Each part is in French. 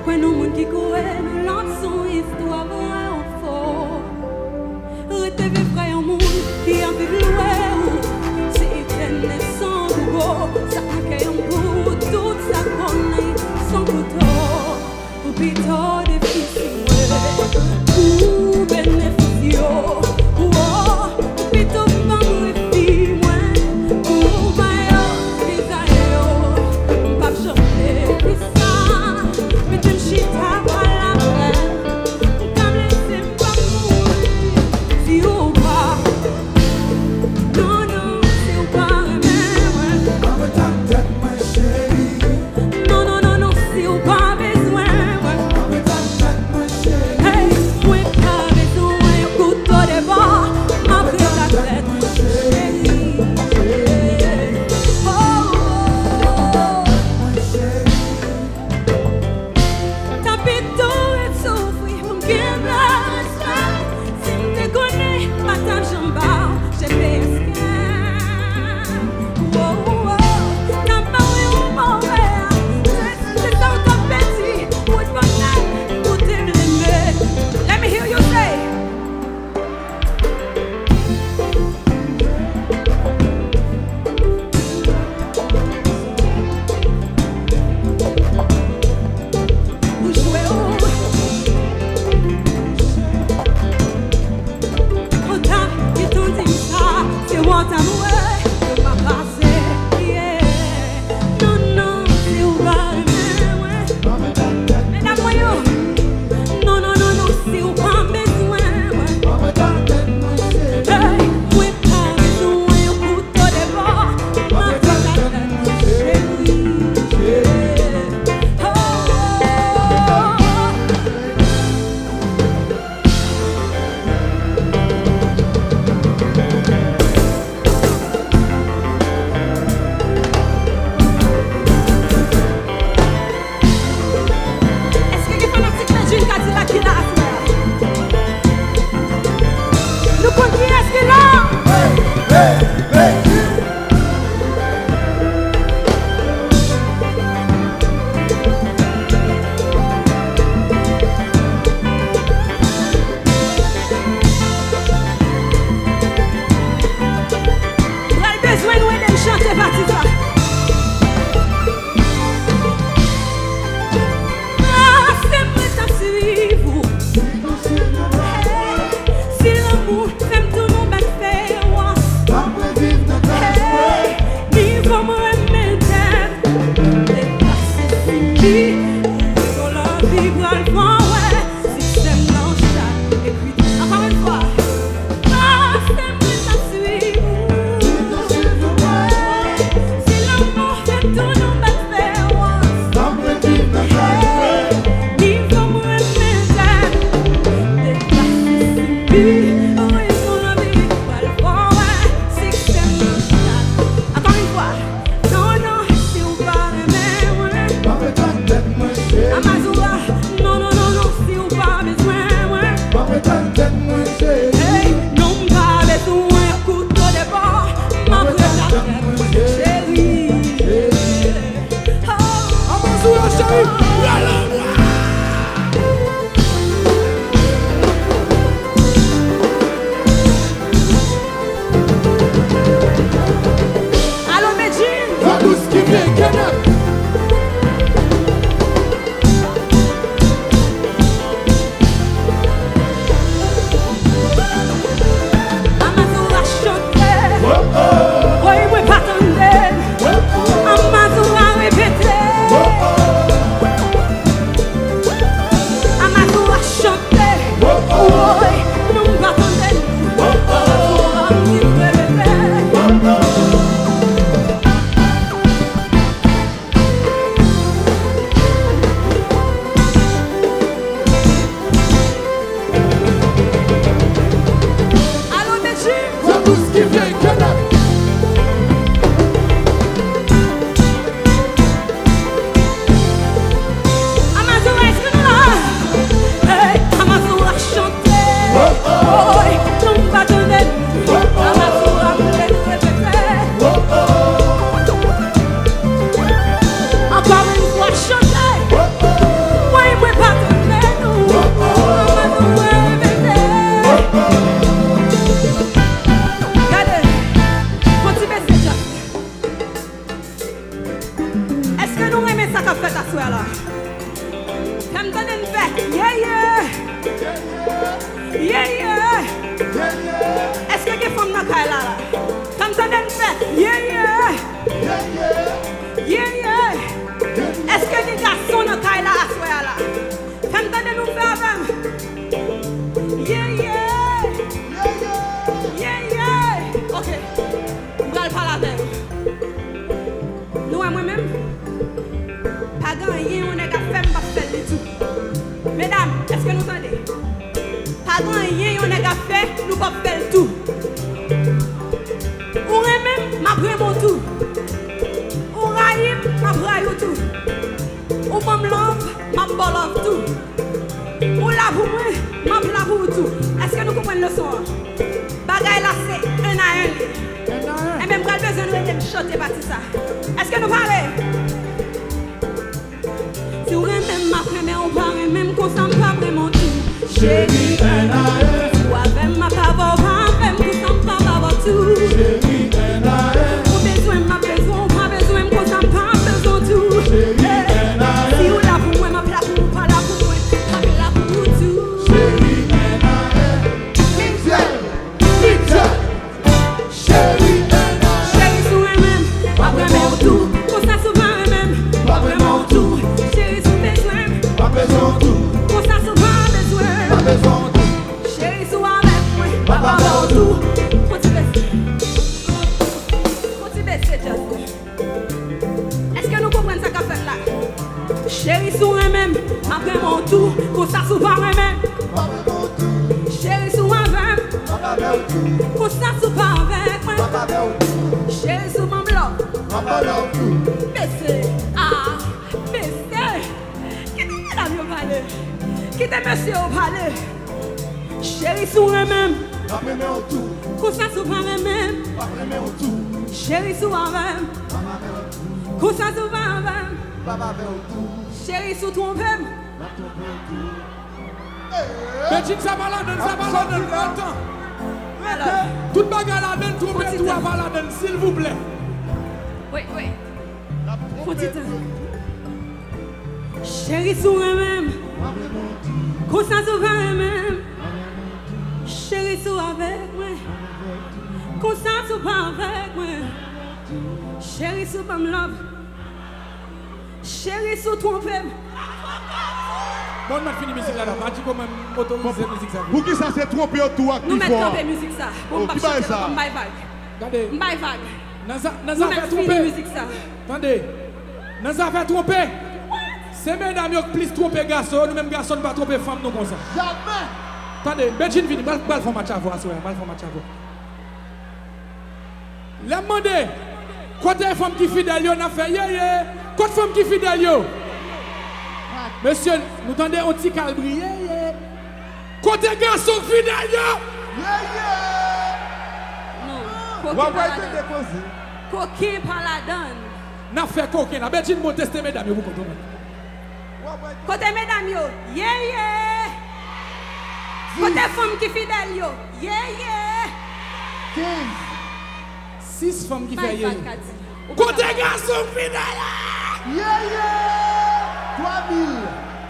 Quand nous monde qui court, nous lançons histoire en fort. Rete vivre un monde qui a vécu loin. C'est éternel sans gros. Ça fait un bout, tout ça connaît sans couteau. Pour plutôt difficile. Pour bénéficier. Pour plutôt femme et fille. Pour maillot, bisaillot. Pas chanter, puis ça. Mais tu ne chites pas la peine. Comme laisser pas mourir. Si ou pas. Non, non, si ou pas. Maman ta tête, ma chérie. Non, non, non, non, si ou pas besoin. Maman ta tête, ma chérie. Hey, moi pas besoin un couteau de bord. Ma pris ta tête, chérie. Oh, oh, oh. T'as plutôt et souffrir pour me guérir. Si me te connais, pas ta jambe, j'ai fait esquin. Oh, oh, oh. T'as pas eu un mauvais. C'est ça où t'as petit. Où est-ce qu'on a? Où t'es l'aimé? Let me hear you say. Où jouer où? Oh, t'as qui t'ont dit ça. C'est moi t'as moué. Je pas passé. Yeah. Non, non, c'est où va ouais. Maman ta tête, Mesdames, voyons. Non, non, non, non, c'est où pas besoin. Ouais. maman ta tête, ma chérie. Hey, moi pas besoin un couteau de bord. Ma tête, chérie. Oh, oh, oh. Est-ce que les fanatiques de Jules Cadillac qui l'a nous comptons est-ce que là? Hey, hey. On a besoin de nous chanter partie ça. Ah, c'est moi qui suis vous. Si l'amour fait tout le monde faire, Maman vive dans ta hey, il faut me remettre. Dépasser fini. Pour la vie, pour le vent, ouais. Système dans chaque. Et puis, encore une fois. Ah, c'est moi qui suis vous. Si l'amour fait tout le monde faire, Maman vive dans ta il faut me remettre. Dépasser fini. Oui, pour la vie, pour le vent, ouais. Système dans chaque. Encore une fois. Non, non, si vous parlez, ouais. Maman ta tête, ma chérie. Amazoua, non, non, non, non, si vous pas besoin, ouais. Maman ta tête, ma chérie. Hey, non, pas besoin un couteau de bord. Ma tête, chérie. Oh, Amazoua, chérie. Yalla, moi. allô, Medjin. La douce qui vient, Kenneth. Amazoua chanter. Oh, oh. Oui, oui, pas attendre. Oh, oh. Amazoua répéter. Oh, oh. Amazoua chanter. Oh, oh. Oui, non, pas attendre. Oh, oh. Amazoua répéter. Oh, oh. fait à soi là. Fais-moi donner une fête. Yeah, yeah. Yeah, yeah. Est-ce que les femmes dans la là? Fais-moi donner une fête. Yeah, yeah. Yeah, yeah. Est-ce que les garçons dans la là à soi là? Fais-moi donner une fête avec. Yeah, yeah. Yeah, yeah. Ok. On va le parler avec. Nous, moi-même, pas gagné, on est qu'à faire, pas faire du tout. Mesdames, est-ce que nous entendez? Pas gagné, on est qu'à faire, nous pas faire tout. Ou même, m'a pris mon tout. Ou raïm, m'a pris tout. Ou m'am love, m'a love tout. Ou la pour moi, m'a la pour tout. Est-ce que nous comprenons le son? Bagay là, c'est un à un. Et même quand besoin de nous chanter partie ça. Est-ce que nous parlons? Si vous aimez ma première, on parle même qu'on s'en pas vraiment tout. Chérie, un à un. Si vous avez ma parole, même qu'on s'en pas vraiment tout. Chérie, un à un. Pour besoin, ma besoin, on pas besoin, qu'on s'en pas besoin tout. Chérie, un à un. Si vous là pour moi, ma place pour pas là pour moi, ma place pour tout. Chérie, un à un. Pizza, pizza. Chérie, un à un. Chérie, sous elle-même, pas vraiment tout. Qu'on ça souvent elle-même, pas vraiment tout. Chérie, sous besoin, Pas besoin de tout, qu'on ça souvent besoin. pas besoin de tout. Chérie, sous avec moi, pas vraiment tout. Faut-il baisser, just. Est-ce que nous comprenons ça qu'a fait là? Chérie, sous elle-même, pas vraiment tout. Qu'on ça souvent elle-même. Pas besoin de tout, Chérie, sous avec, pas besoin de tout, qu'on ça souvent avec moi. pas besoin de tout, Chérie, sous mon bloc. pas besoin de tout. Baissez. Ah, baissez. Qui t'est madame au palais? Qui t'est monsieur au palais? Chérie, sous elle-même. Pas besoin de tout, Qu'on ça souvent elle-même. pas besoin de tout, Chérie, sous avec. pas besoin de tout, Qu'on ça souvent avec. pas besoin de tout, Chérie, sous ton même. pas besoin de tout. Betchine, ça va la donne, attends. Alors, Toute bagarre la donne, trompez Petit tout temps. avant la donne, s'il vous plaît. oui. Petit temps. Chérie, sous elle-même. Qu'on ça souvent elle-même. Chérie, sous avec moi. Qu'on ça souvent avec moi. Chérie, sous pas me love. Chérie, sous ton même. Bon, on a fini musique là, pas dit comment autoriser musique ça. Pour qui ça s'est trompé tout à Nous qui mettons fort? la musique ça. Oh, Pour pas qui va chanter ça? comme my vague. Regardez, My vague. dans Nous ça fait mettons fini tromper. musique ça. Attendez, dans ça fait tromper. C'est mesdames qui plus tromper garçons, nous mêmes garçons ne pas tromper femmes nous comme ça. Jamais. Attendez, Betchine vini, bal font match à voir, bal font match à voir. Les demander, côté femme qui fidèle, on a fait yeah. Côté femme qui fidèle, yo. Monsieur, nous tendez un petit calbri, yeah. Côté garçon fidèle, yo. Non. On va pas être déposé. Coquin par la donne. N'a fait coquin, la Betchine m'a testé mesdames, vous comprenez. Côté mesdames yo. Yeah. Côté femme qui fidèle yo. Yeah. 6 femmes qui My fait yeah. vague a dit. Côté garçon fidèle. 3000.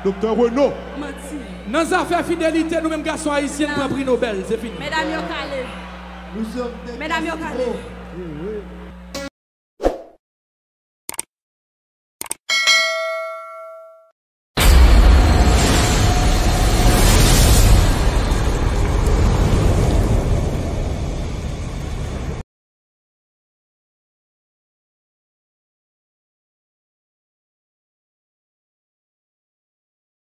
Docteur Renaud. Menti. Dans les affaires fidélité, nous mêmes garçons haïtiens, nous prenons prix Nobel, c'est fini. Mesdames yo calé. Nous sommes des Mesdames yo calé. Oui.